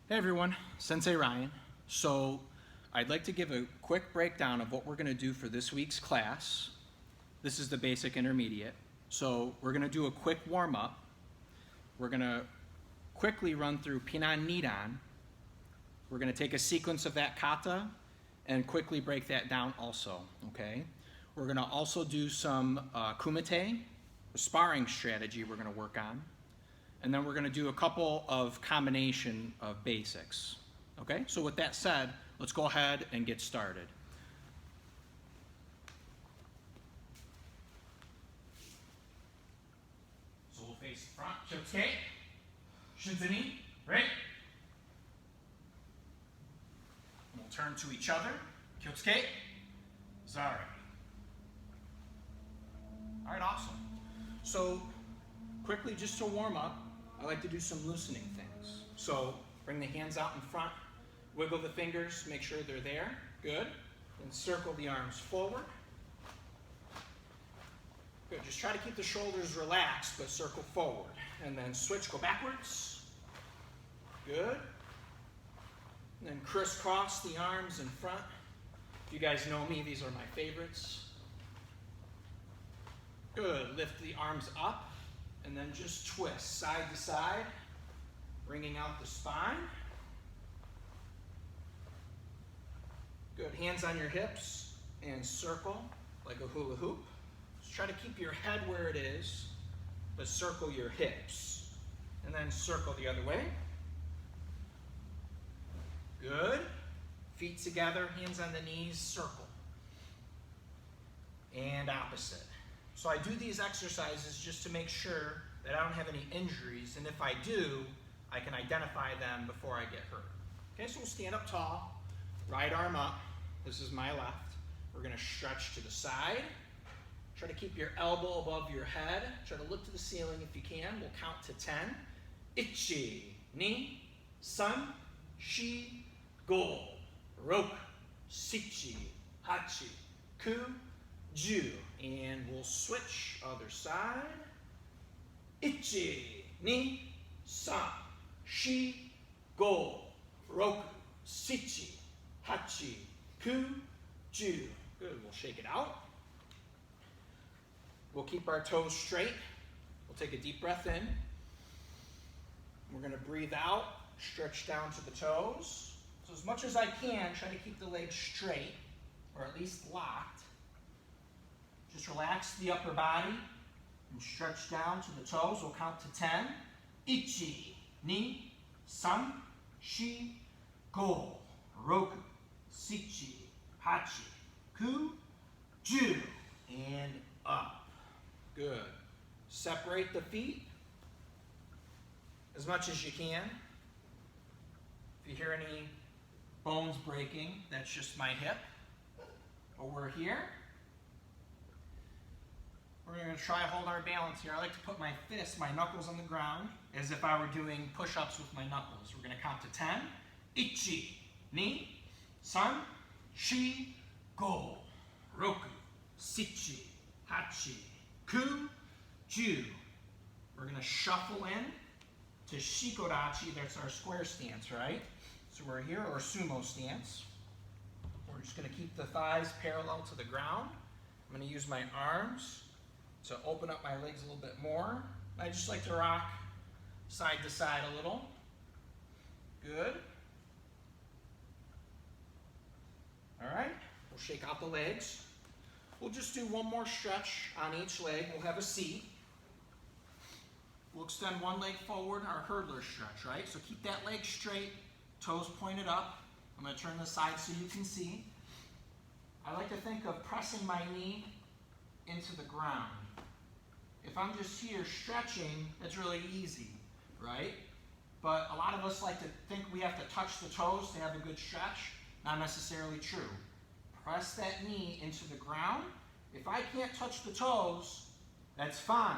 Hey everyone, Sensei Ryan. So I'd like to give a quick breakdown of what we're going to do for this week's class. This is the basic intermediate. So we're going to do a quick warm-up. We're going to quickly run through Pinan Nidan. We're going to take a sequence of that kata and quickly break that down also, okay? We're going to also do some kumite, a sparring strategy we're going to work on. And then we're going to do a couple of combination of basics. Okay, so with that said, let's go ahead and get started. So we'll face front, Kyotsuke, Shinzani, right? And we'll turn to each other, Kyotsuke, Zari. All right, awesome. So quickly, just to warm up, I like to do some loosening things. So bring the hands out in front, wiggle the fingers, make sure they're there. Good. And circle the arms forward. Good. Just try to keep the shoulders relaxed, but circle forward. And then switch, go backwards. Good. And then crisscross the arms in front. If you guys know me, these are my favorites. Good. Lift the arms up. And then just twist side to side, bringing out the spine. Good, hands on your hips and circle like a hula hoop. Just try to keep your head where it is, but circle your hips. And then circle the other way. Good. Feet together, hands on the knees, circle. And opposite. So I do these exercises just to make sure that I don't have any injuries, and if I do, I can identify them before I get hurt. Okay, so we'll stand up tall, right arm up. This is my left. We're going to stretch to the side. Try to keep your elbow above your head. Try to look to the ceiling if you can. We'll count to 10. Ichi, ni, san, shi, go, roku, shichi, hachi, ku, ju. And we'll switch other side. Ichi, ni, san, shi, go, roku, shichi, hachi, ku, ju. Good, we'll shake it out. We'll keep our toes straight. We'll take a deep breath in. We're going to breathe out, stretch down to the toes. So as much as I can, try to keep the legs straight, or at least locked. Just relax the upper body and stretch down to the toes. We'll count to 10. Ichi, ni, san, shi, go, roku, shichi, hachi, ku, ju, and up. Good. Separate the feet as much as you can. If you hear any bones breaking, that's just my hip over here. We're going to try to hold our balance here. I like to put my fists, my knuckles on the ground, as if I were doing push-ups with my knuckles. We're going to count to 10. Ichi, ni, san, shi, go, roku, shichi, hachi, ku, ju. We're going to shuffle in to shikodachi. That's our square stance, right? So we're here, or sumo stance. We're just going to keep the thighs parallel to the ground. I'm going to use my arms to open up my legs a little bit more. I just like to rock side to side a little. Good. All right, we'll shake out the legs. We'll just do one more stretch on each leg. We'll have a seat. We'll extend one leg forward, our hurdler stretch, right? So keep that leg straight, toes pointed up. I'm going to turn the side so you can see. I like to think of pressing my knee into the ground. If I'm just here stretching, it's really easy, right? But a lot of us like to think we have to touch the toes to have a good stretch. Not necessarily true. Press that knee into the ground. If I can't touch the toes, that's fine.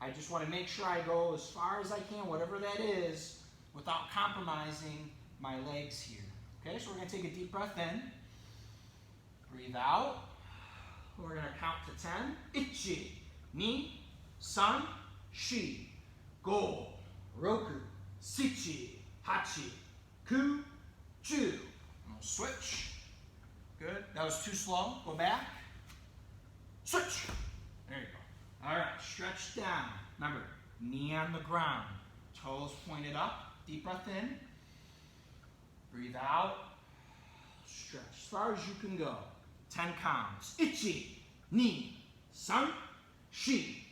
I just want to make sure I go as far as I can, whatever that is, without compromising my legs here. Okay, so we're going to take a deep breath in. Breathe out. We're going to count to 10. Ichi, ni, san, shi, go, roku, shichi, hachi, ku, ju. We'll switch. Good. That was too slow. Go back. Switch. There you go. All right, stretch down. Remember, knee on the ground, toes pointed up. Deep breath in. Breathe out. Stretch as far as you can go. 10 counts. Ichi, ni, san, shi,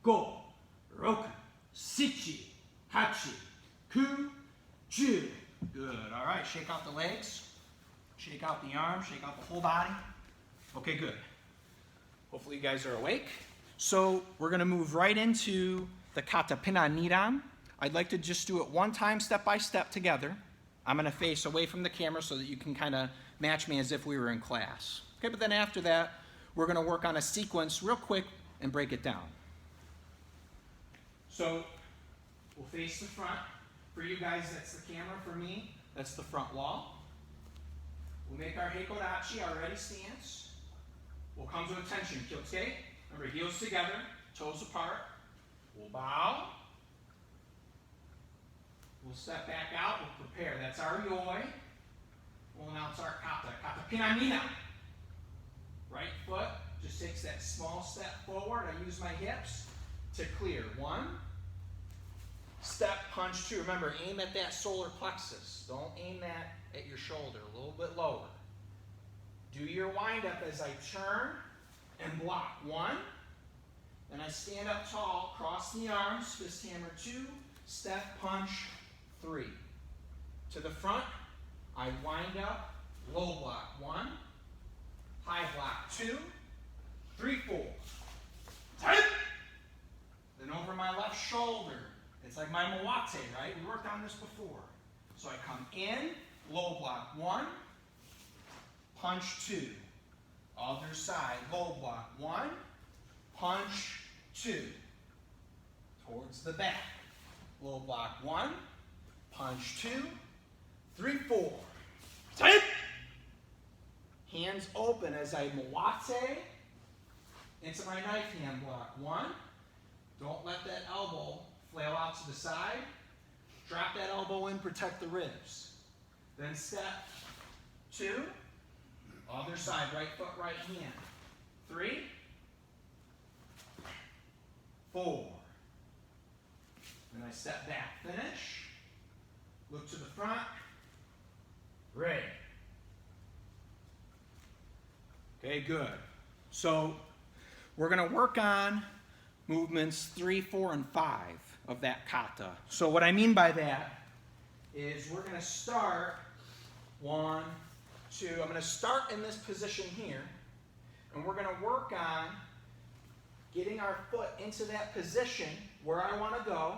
go, roku, shichi, hachi, ku, ju. Good. All right, shake out the legs. Shake out the arms. Shake out the whole body. Okay, good. Hopefully you guys are awake. So we're going to move right into the kata pina niran. I'd like to just do it one time, step by step together. I'm going to face away from the camera so that you can kind of match me as if we were in class. Okay, but then after that, we're going to work on a sequence real quick and break it down. So we'll face the front. For you guys, that's the camera. For me, that's the front wall. We'll make our heikodachi, our ready stance. We'll come to attention, kyosuke. Remember, heels together, toes apart. We'll bow. We'll step back out, we'll prepare. That's our yoi. We'll announce our kata. Kata pinamina. Right foot just takes that small step forward. I use my hips to clear. 1. Step, punch 2. Remember, aim at that solar plexus. Don't aim that at your shoulder. A little bit lower. Do your wind up as I turn and block. 1. Then I stand up tall, cross the arms, fist hammer 2, step, punch 3. To the front, I wind up, low block 1, high block 2, 3, 4. Tight. Then over my left shoulder. It's like my moate, right? We worked on this before. So I come in, low block 1, punch 2. Other side, low block 1, punch 2. Towards the back. Low block 1, punch 2, 3, 4. Tight. Hands open as I moate into my knife hand block. 1. Don't let that elbow flail out to the side. Drop that elbow in, protect the ribs. Then step 2. Other side, right foot, right hand. 3, 4. Then I step back, finish. Look to the front. Ready. Okay, good. So we're going to work on movements 3, 4, and 5 of that kata. So what I mean by that is we're going to start 1, 2. I'm going to start in this position here, and we're going to work on getting our foot into that position where I want to go,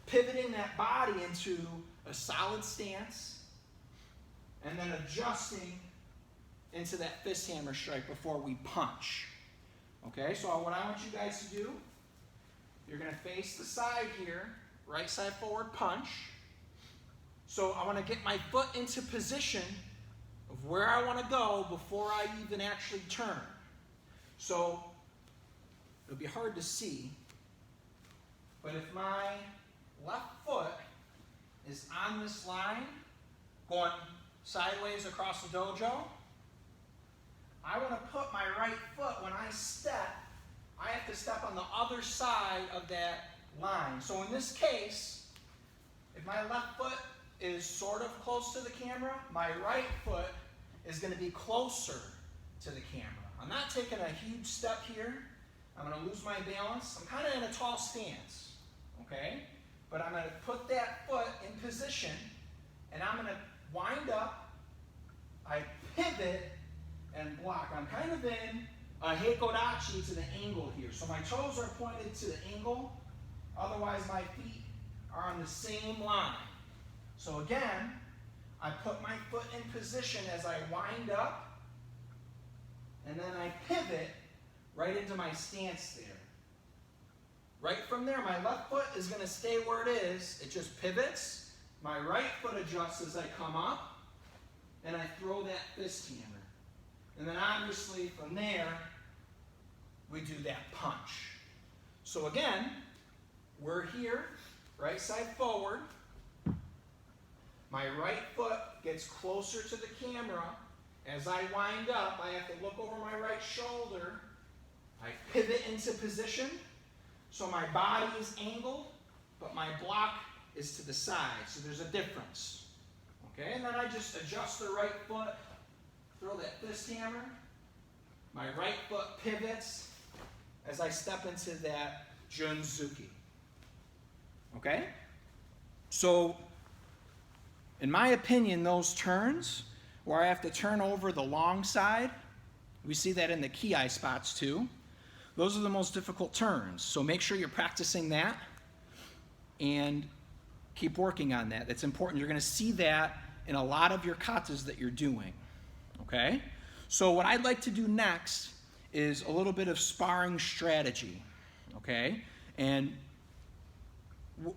pivoting that body into a solid stance, and then adjusting into that fist hammer strike before we punch. Okay, so what I want you guys to do, you're going to face the side here, right side forward punch. So I want to get my foot into position of where I want to go before I even actually turn. So it'll be hard to see, but if my left foot is on this line, going sideways across the dojo, I want to put my right foot, when I step, I have to step on the other side of that line. So in this case, if my left foot is sort of close to the camera, my right foot is going to be closer to the camera. I'm not taking a huge step here. I'm going to lose my balance. I'm kind of in a tall stance, okay? But I'm going to put that foot in position, and I'm going to wind up. I pivot and block. I'm kind of in a heikodachi to the angle here. So my toes are pointed to the angle. Otherwise, my feet are on the same line. So again, I put my foot in position as I wind up, and then I pivot right into my stance there. Right from there, my left foot is going to stay where it is. It just pivots. My right foot adjusts as I come up, and I throw that fist hammer. And then obviously from there, we do that punch. So again, we're here, right side forward. My right foot gets closer to the camera. As I wind up, I have to look over my right shoulder. I pivot into position, so my body is angled, but my block is to the side, so there's a difference. Okay, and then I just adjust the right foot, throw that fist hammer. My right foot pivots as I step into that Junzuki. Okay? So, in my opinion, those turns, where I have to turn over the long side, we see that in the ki spots too. Those are the most difficult turns. So make sure you're practicing that and keep working on that. That's important. You're going to see that in a lot of your katas that you're doing. Okay? So what I'd like to do next is a little bit of sparring strategy. Okay? And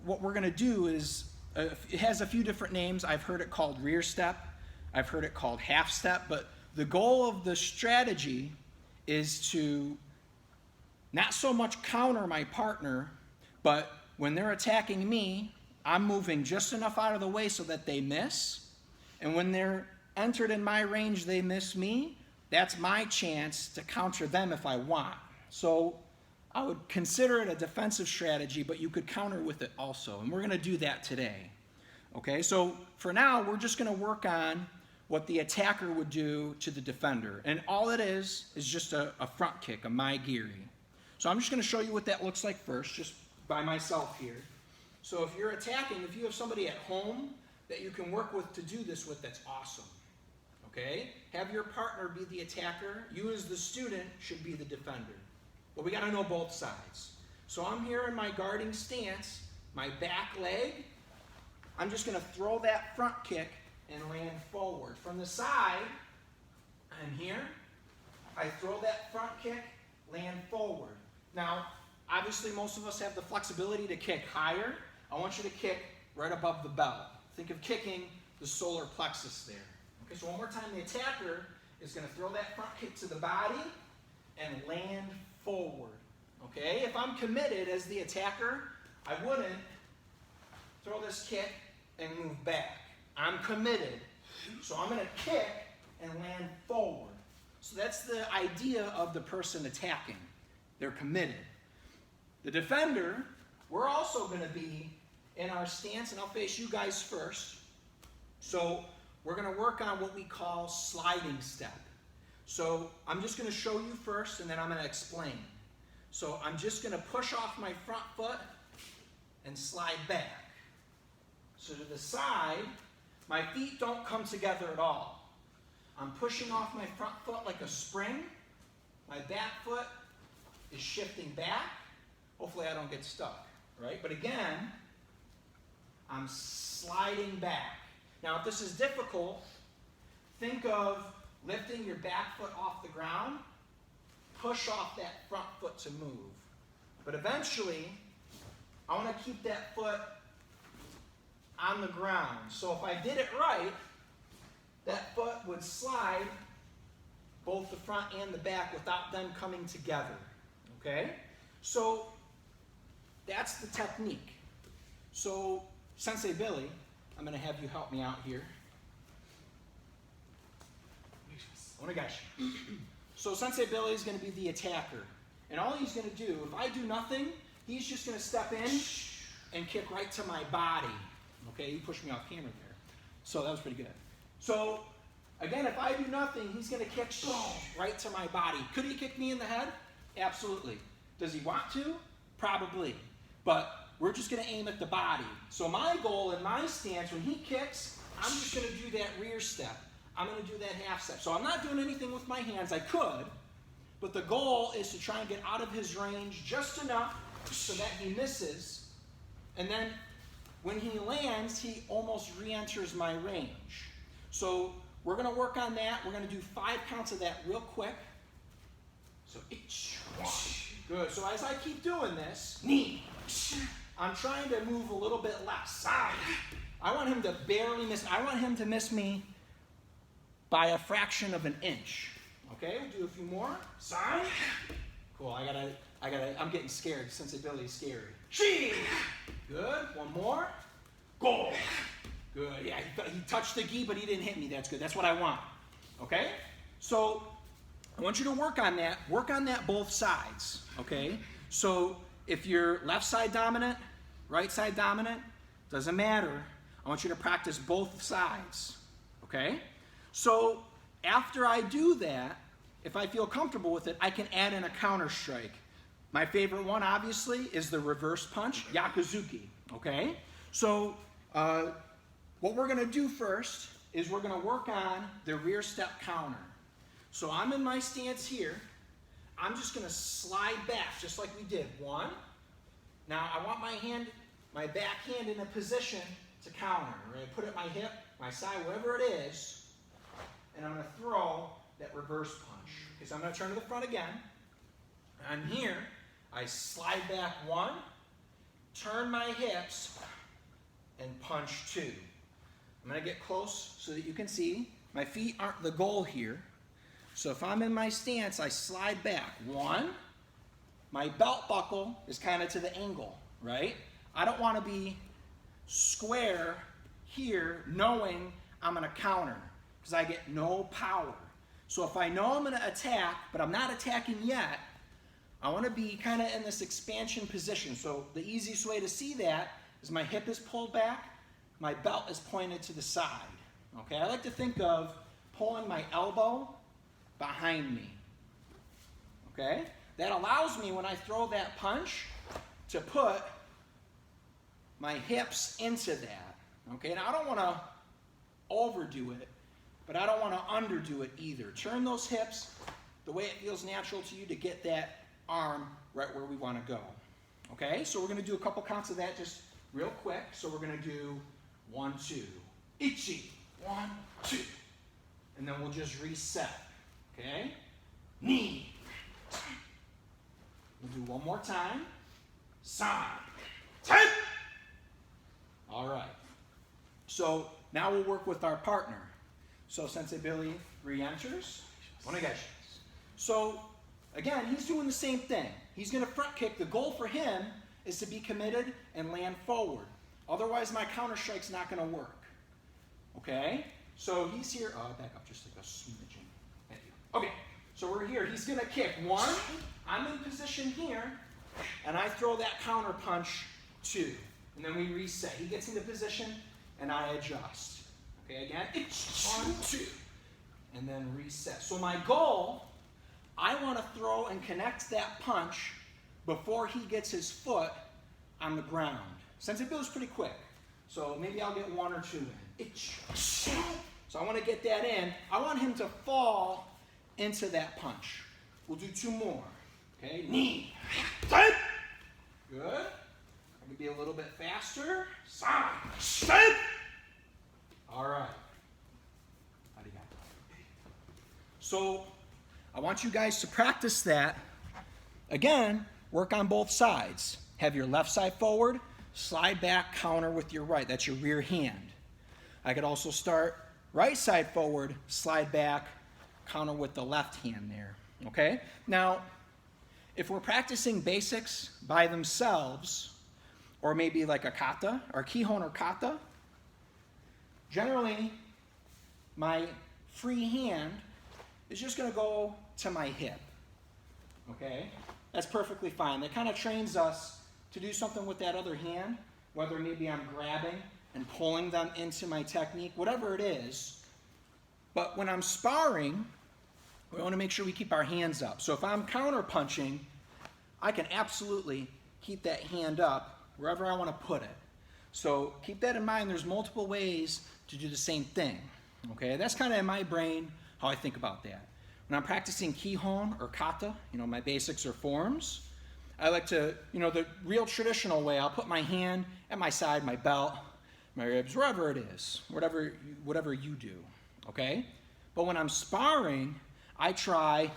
what we're going to do is, it has a few different names. I've heard it called rear step. I've heard it called half step. But the goal of the strategy is to not so much counter my partner, but when they're attacking me, I'm moving just enough out of the way so that they miss. And when they're entered in my range, they miss me. That's my chance to counter them if I want. So I would consider it a defensive strategy, but you could counter with it also. And we're going to do that today. Okay, so for now, we're just going to work on what the attacker would do to the defender. And all it is just a front kick, a maigiri. So I'm just going to show you what that looks like first, just by myself here. So if you're attacking, if you have somebody at home that you can work with to do this with, that's awesome. Okay? Have your partner be the attacker. You as the student should be the defender. But we got to know both sides. So I'm here in my guarding stance, my back leg. I'm just going to throw that front kick and land forward. From the side, I'm here. I throw that front kick, land forward. Now, obviously most of us have the flexibility to kick higher. I want you to kick right above the belt. Think of kicking the solar plexus there. Okay, so one more time, the attacker is going to throw that front kick to the body and land forward. Okay, if I'm committed as the attacker, I wouldn't throw this kick and move back. I'm committed, so I'm going to kick and land forward. So that's the idea of the person attacking. They're committed. The defender, we're also going to be in our stance, and I'll face you guys first. So we're going to work on what we call sliding step. So I'm just going to show you first, and then I'm going to explain. So I'm just going to push off my front foot and slide back. So to the side, my feet don't come together at all. I'm pushing off my front foot like a spring. My back foot is shifting back. Hopefully I don't get stuck, right? But again, I'm sliding back. Now if this is difficult, think of lifting your back foot off the ground, push off that front foot to move. But eventually, I want to keep that foot on the ground. So if I did it right, that foot would slide both the front and the back without them coming together. Okay? So that's the technique. So Sensei Billy, I'm going to have you help me out here. Onegashi. So Sensei Billy is going to be the attacker. And all he's going to do, if I do nothing, he's just going to step in and kick right to my body. Okay, you pushed me off camera there. So that was pretty good. So again, if I do nothing, he's going to kick right to my body. Could he kick me in the head? Absolutely. Does he want to? Probably. But we're just going to aim at the body. So my goal in my stance, when he kicks, I'm just going to do that rear step. I'm going to do that half step. So I'm not doing anything with my hands. I could, but the goal is to try and get out of his range just enough so that he misses. And then when he lands, he almost re-enters my range. So we're going to work on that. We're going to do 5 counts of that real quick. So each one. Good. So as I keep doing this, knee. I'm trying to move a little bit less. I want him to barely miss. I want him to miss me by a fraction of an inch. Okay, we'll do a few more. Side. Cool. I'm getting scared. Sensei Billy's scary. She. Good. One more. Go. Good. Yeah, he touched the gi, but he didn't hit me. That's good. That's what I want. Okay? So I want you to work on that. Work on that both sides. Okay? So if you're left side dominant, right side dominant, doesn't matter. I want you to practice both sides. Okay? So after I do that, if I feel comfortable with it, I can add in a counter strike. My favorite one, obviously, is the reverse punch, yakuzuki. Okay? So what we're going to do first is we're going to work on the rear step counter. So I'm in my stance here. I'm just going to slide back just like we did. One. Now I want my back hand in a position to counter. We're going to put it at my hip, my side, wherever it is, and I'm going to throw that reverse punch. Okay, so I'm going to turn to the front again. I'm here. I slide back one, turn my hips, and punch two. I'm going to get close so that you can see. My feet aren't the goal here. So if I'm in my stance, I slide back. One, my belt buckle is kind of to the angle, right? I don't want to be square here knowing I'm going to counter because I get no power. So if I know I'm going to attack, but I'm not attacking yet, I want to be kind of in this expansion position. So the easiest way to see that is my hip is pulled back, my belt is pointed to the side. Okay, I like to think of pulling my elbow behind me. Okay, that allows me when I throw that punch to put my hips into that. Okay, now I don't want to overdo it, but I don't want to underdo it either. Turn those hips the way it feels natural to you to get that arm right where we want to go. Okay, so we're going to do a couple counts of that just real quick. So we're going to do 1, 2. Ichi. 1, 2. And then we'll just reset. Okay? Knee. We'll do one more time. San. 10. All right. So now we'll work with our partner. So Sensei Billy re-enters. So again, he's doing the same thing. He's going to front kick. The goal for him is to be committed and land forward. Otherwise, my counter strike's not going to work. Okay? So he's here. Oh, back up just like a smidgen. Thank you. Okay. So we're here. He's going to kick. One. I'm in position here, and I throw that counter punch. 2. And then we reset. He gets into position, and I adjust. Okay, again. 1, 2. And then reset. So my goal, I want to throw and connect that punch before he gets his foot on the ground. Sensei Bill's pretty quick, so maybe I'll get 1 or 2 in. So I want to get that in. I want him to fall into that punch. We'll do 2 more. Okay, knee. Good. I can be a little bit faster. All right. So I want you guys to practice that. Again, work on both sides. Have your left side forward, slide back, counter with your right. That's your rear hand. I could also start right side forward, slide back, counter with the left hand there. Okay? Now, if we're practicing basics by themselves, or maybe like a kata, or kihon or kata, generally my free hand is just going to go to my hip. Okay? That's perfectly fine. That kind of trains us to do something with that other hand, whether maybe I'm grabbing and pulling them into my technique, whatever it is. But when I'm sparring, we want to make sure we keep our hands up. So if I'm counter punching, I can absolutely keep that hand up wherever I want to put it. So keep that in mind. There's multiple ways to do the same thing. Okay? That's kind of in my brain how I think about that. When I'm practicing kihon or kata, my basics or forms, I like to, the real traditional way, I'll put my hand at my side, my belt, my ribs, wherever it is, whatever you do, okay? But when I'm sparring, I try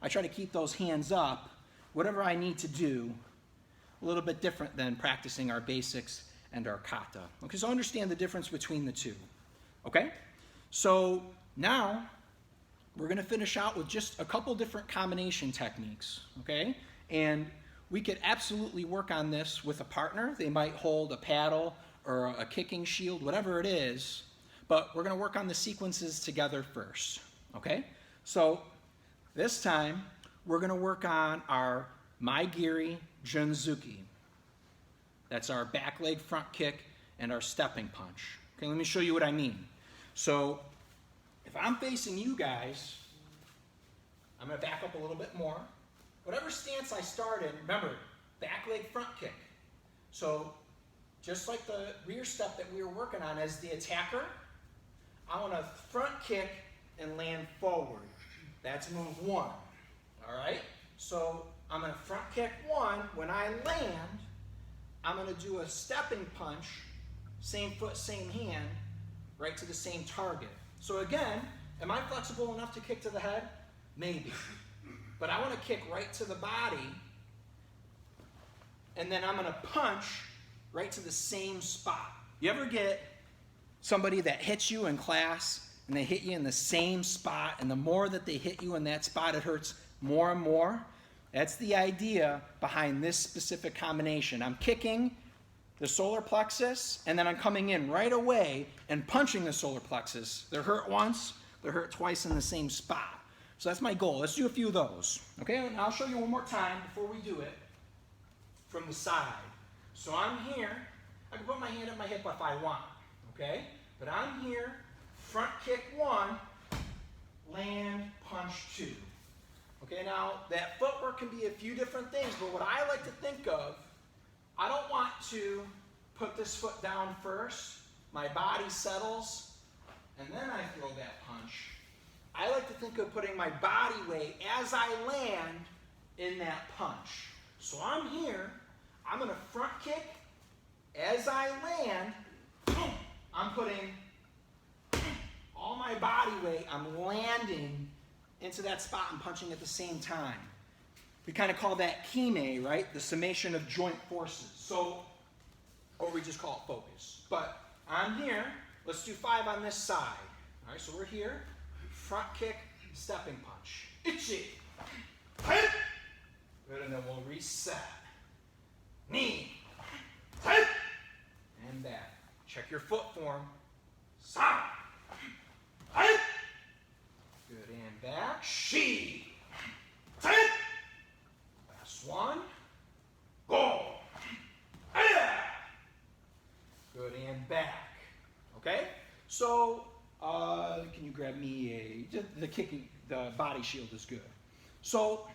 to keep those hands up, whatever I need to do, a little bit different than practicing our basics and our kata. Okay, so understand the difference between the two, okay? So now, we're going to finish out with just a couple different combination techniques, okay? And we could absolutely work on this with a partner. They might hold a paddle or a kicking shield, whatever it is, but we're going to work on the sequences together first, okay? So this time, we're going to work on our Maigiri Junzuki. That's our back leg front kick and our stepping punch. Okay, let me show you what I mean. So if I'm facing you guys, I'm going to back up a little bit more. Whatever stance I start in, remember, back leg front kick. So just like the rear step that we were working on as the attacker, I want to front kick and land forward. That's move 1. All right? So I'm going to front kick 1. When I land, I'm going to do a stepping punch, same foot, same hand, right to the same target. So again, am I flexible enough to kick to the head? Maybe. But I want to kick right to the body, and then I'm going to punch right to the same spot. You ever get somebody that hits you in class, and they hit you in the same spot, and the more that they hit you in that spot, it hurts more and more? That's the idea behind this specific combination. I'm kicking the solar plexus, and then I'm coming in right away and punching the solar plexus. They're hurt once, they're hurt twice in the same spot. So that's my goal. Let's do a few of those. Okay, and I'll show you one more time before we do it from the side. So I'm here. I can put my hand at my hip if I want, okay? But I'm here, front kick 1, land, punch 2. Okay, now that footwork can be a few different things, but what I like to think of, I don't want to put this foot down first, my body settles, and then I throw that punch. I like to think of putting my body weight as I land in that punch. So I'm here, I'm going to front kick. As I land, I'm putting all my body weight, I'm landing into that spot and punching at the same time. We kind of call that kime, right? The summation of joint forces. So, or we just call it focus. But I'm here, let's do 5 on this side. All right, so we're here. Front kick, stepping punch. Ichi. Good, and then we'll reset. Knee. And back. Check your foot form. Sa. Good, and back. Shi. Last one. Go. Good, and back. Okay? So, can you grab me the body shield is good. So,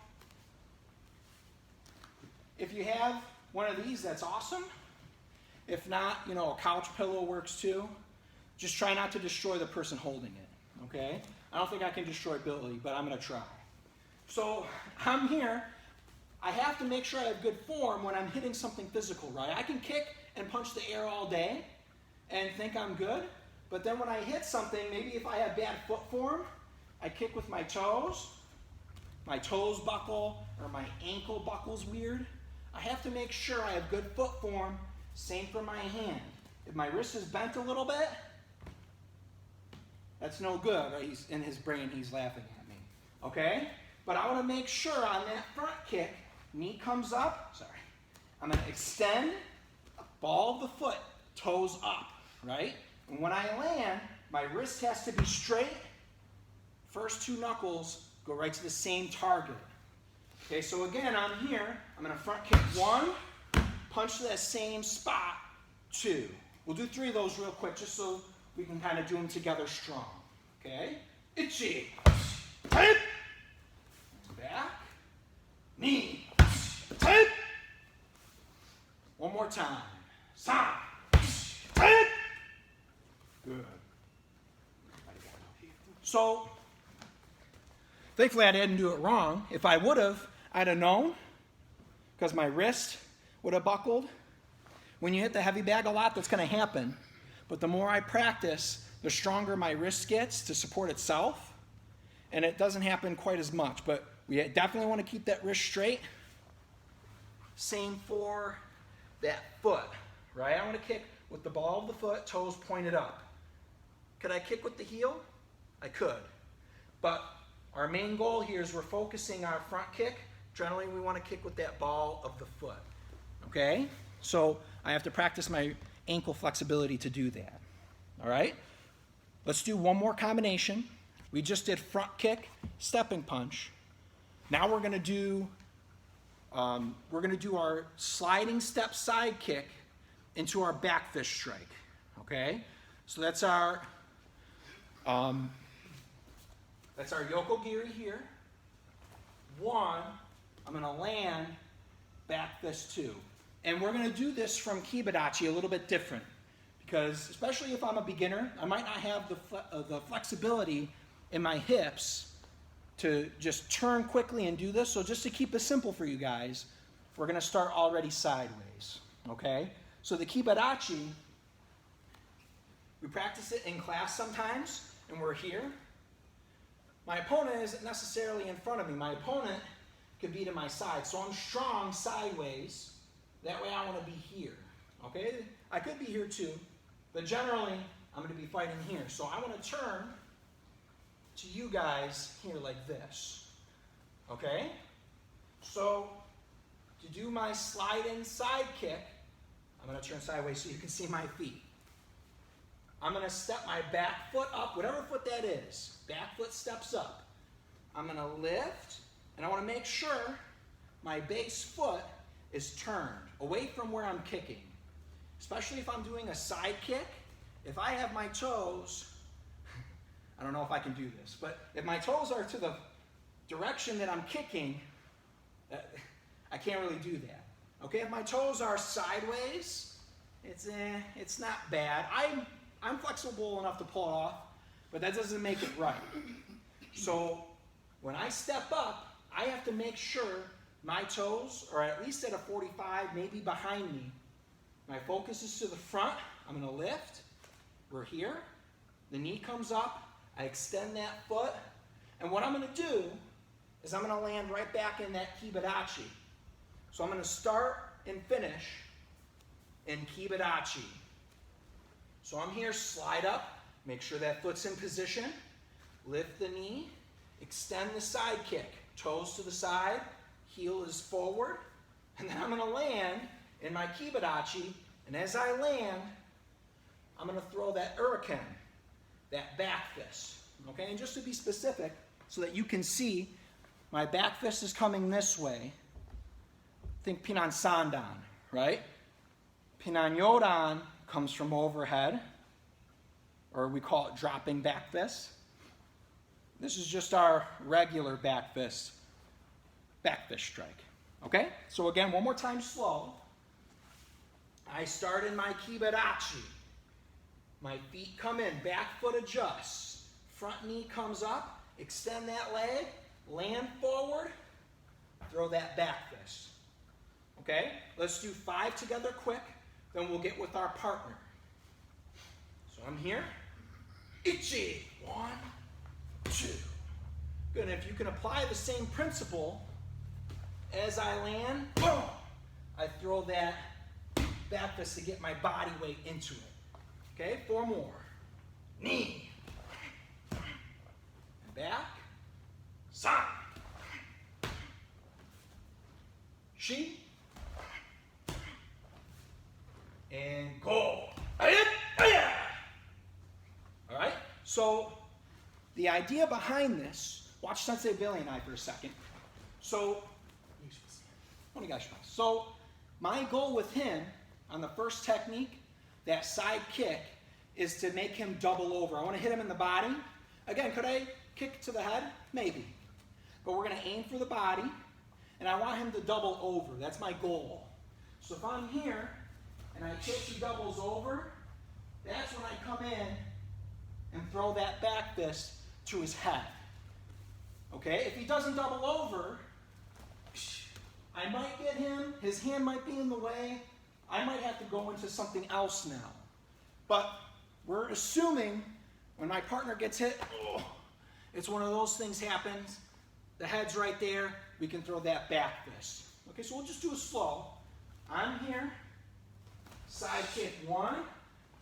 if you have one of these, that's awesome. If not, you know, a couch pillow works too. Just try not to destroy the person holding it, okay? I don't think I can destroy Billy, but I'm going to try. So, I'm here. I have to make sure I have good form when I'm hitting something physical, right? I can kick and punch the air all day and think I'm good. But then when I hit something, maybe if I have bad foot form, I kick with my toes buckle, or my ankle buckle's weird. I have to make sure I have good foot form, same for my hand. If my wrist is bent a little bit, that's no good, right? He's in his brain, he's laughing at me, okay? But I want to make sure on that front kick, knee comes up, sorry. I'm going to extend, ball of the foot, toes up, right? And when I land, my wrist has to be straight. First 2 knuckles go right to the same target. Okay, so again, I'm here. I'm going to front kick 1, punch to that same spot, 2. We'll do 3 of those real quick just so we can kind of do them together strong. Okay? Ichi. Back. Knee. One more time. Sa. Good. So, thankfully I didn't do it wrong. If I would have, I'd have known, because my wrist would have buckled. When you hit the heavy bag a lot, that's going to happen. But the more I practice, the stronger my wrist gets to support itself, and it doesn't happen quite as much. But we definitely want to keep that wrist straight. Same for that foot, right? I want to kick with the ball of the foot, toes pointed up. Could I kick with the heel? I could. But our main goal here is we're focusing our front kick. Generally, we want to kick with that ball of the foot. Okay? So I have to practice my ankle flexibility to do that. All right? Let's do one more combination. We just did front kick, stepping punch. Now we're going to do our sliding step side kick into our back fist strike. Okay? So that's our yokogiri here. 1, I'm going to land back fist 2. And we're going to do this from kibadachi a little bit different, because especially if I'm a beginner, I might not have the flexibility in my hips to just turn quickly and do this. So just to keep it simple for you guys, we're going to start already sideways. Okay? So the kibadachi, we practice it in class sometimes, and we're here. My opponent isn't necessarily in front of me. My opponent could be to my side. So I'm strong sideways. That way I want to be here. Okay? I could be here too, but generally I'm going to be fighting here. So I want to turn to you guys here like this. Okay? So to do my slide-in side kick, I'm going to turn sideways so you can see my feet. I'm going to step my back foot up, whatever foot that is. Back foot steps up. I'm going to lift, and I want to make sure my base foot is turned away from where I'm kicking. Especially if I'm doing a side kick, if I have my toes, I don't know if I can do this, but if my toes are to the direction that I'm kicking, I can't really do that. Okay, if my toes are sideways, it's not bad. I'm flexible enough to pull it off, but that doesn't make it right. So when I step up, I have to make sure my toes are at least at a 45, maybe behind me. My focus is to the front. I'm going to lift. We're here. The knee comes up. I extend that foot. And what I'm going to do is I'm going to land right back in that kibadachi. So I'm going to start and finish in kibadachi. So I'm here, slide up, make sure that foot's in position, lift the knee, extend the side kick, toes to the side, heel is forward, and then I'm going to land in my kibadachi, and as I land, I'm going to throw that uriken, that back fist. Okay, and just to be specific, so that you can see, my back fist is coming this way. Think Pinan Sandan, right? Pinan Yodan comes from overhead, or we call it dropping back fist. This is just our regular back fist strike. Okay? So again, one more time slow. I start in my kibadachi. My feet come in, back foot adjusts. Front knee comes up, extend that leg, land forward, throw that back fist. Okay? Let's do 5 together quick, then we'll get with our partner. So I'm here. Ichi. 1, 2. Good. And if you can apply the same principle as I land, boom, I throw that back fist to get my body weight into it. Okay? 4 more. Knee. And back. Side. Shi. And go. All right? So the idea behind this, watch Sensei Billy and I for a second. So my goal with him on the first technique, that side kick, is to make him double over. I want to hit him in the body. Again, could I kick to the head? Maybe. But we're going to aim for the body, and I want him to double over. That's my goal. So if I'm here, and I kick, he doubles over, that's when I come in and throw that back fist to his head. Okay? If he doesn't double over, I might get him, his hand might be in the way, I might have to go into something else now. But we're assuming when my partner gets hit, it's one of those things happens, the head's right there, we can throw that back fist. Okay, so we'll just do a slow. I'm here. Side kick 1,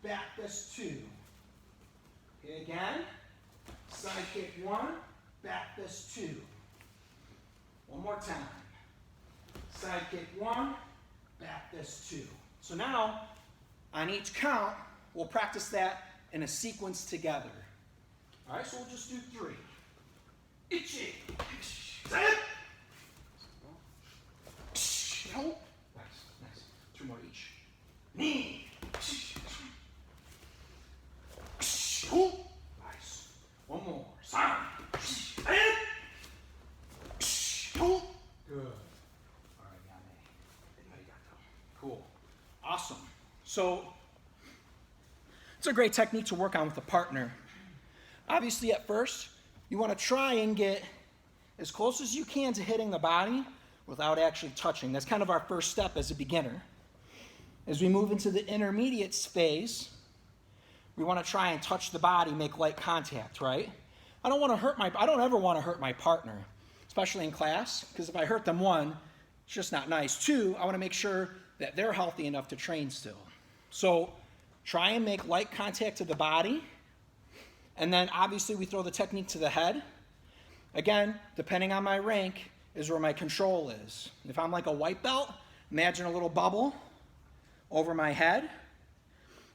back fist 2. Okay, again. Side kick 1, back fist 2. One more time. Side kick 1, back fist 2. So now, on each count, we'll practice that in a sequence together. All right, so we'll just do 3. Ichi. Set. Nice, nice. 2 more each. Knee. Nice. 1 more. San. Good. All right, cool. Awesome. So, it's a great technique to work on with a partner. Obviously, at first, you want to try and get as close as you can to hitting the body without actually touching. That's kind of our first step as a beginner. As we move into the intermediate phase, we want to try and touch the body, make light contact, right? I don't ever want to hurt my partner, especially in class, because if I hurt them, 1, it's just not nice. 2, I want to make sure that they're healthy enough to train still. So try and make light contact to the body, and then obviously we throw the technique to the head. Again, depending on my rank is where my control is. If I'm like a white belt, imagine a little bubble over my head,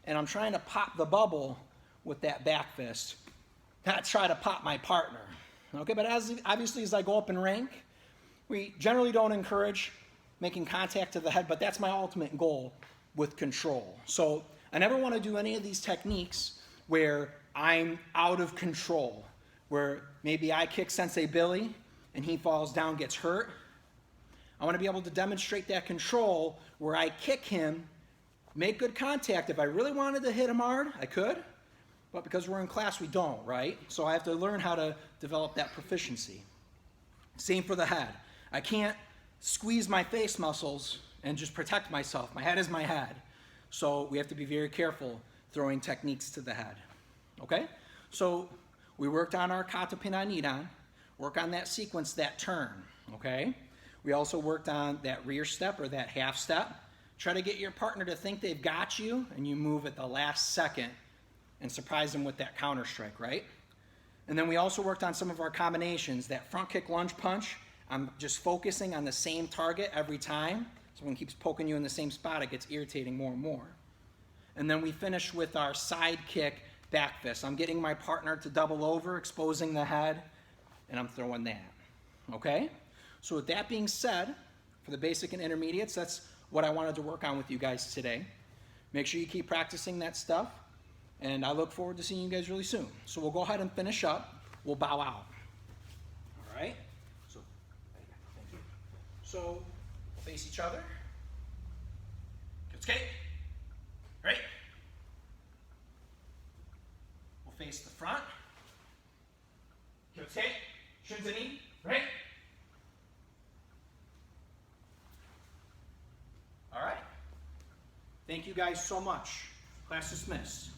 and I'm trying to pop the bubble with that back fist, not try to pop my partner. Okay, but obviously as I go up in rank, we generally don't encourage making contact to the head, but that's my ultimate goal with control. So I never want to do any of these techniques where I'm out of control, where maybe I kick Sensei Billy and he falls down, gets hurt. I want to be able to demonstrate that control where I kick him, make good contact. If I really wanted to hit him hard, I could, but because we're in class, we don't, right? So I have to learn how to develop that proficiency. Same for the head. I can't squeeze my face muscles and just protect myself. My head is my head. So we have to be very careful throwing techniques to the head. Okay? So we worked on our kata pin on nidan, work on that sequence, that turn. Okay? We also worked on that rear step or that half step. Try to get your partner to think they've got you, and you move at the last second and surprise them with that counter strike, right? And then we also worked on some of our combinations, that front kick lunge punch. I'm just focusing on the same target every time. Someone keeps poking you in the same spot, it gets irritating more and more. And then we finish with our side kick back fist. I'm getting my partner to double over, exposing the head, and I'm throwing that. Okay? So with that being said, for the basic and intermediates, that's what I wanted to work on with you guys today. Make sure you keep practicing that stuff, and I look forward to seeing you guys really soon. So we'll go ahead and finish up. We'll bow out. All right? So, thank you. So, we'll face each other. Okay? Right? We'll face the front. Okay? Shins and knee. Right? All right. Thank you guys so much. Class dismissed.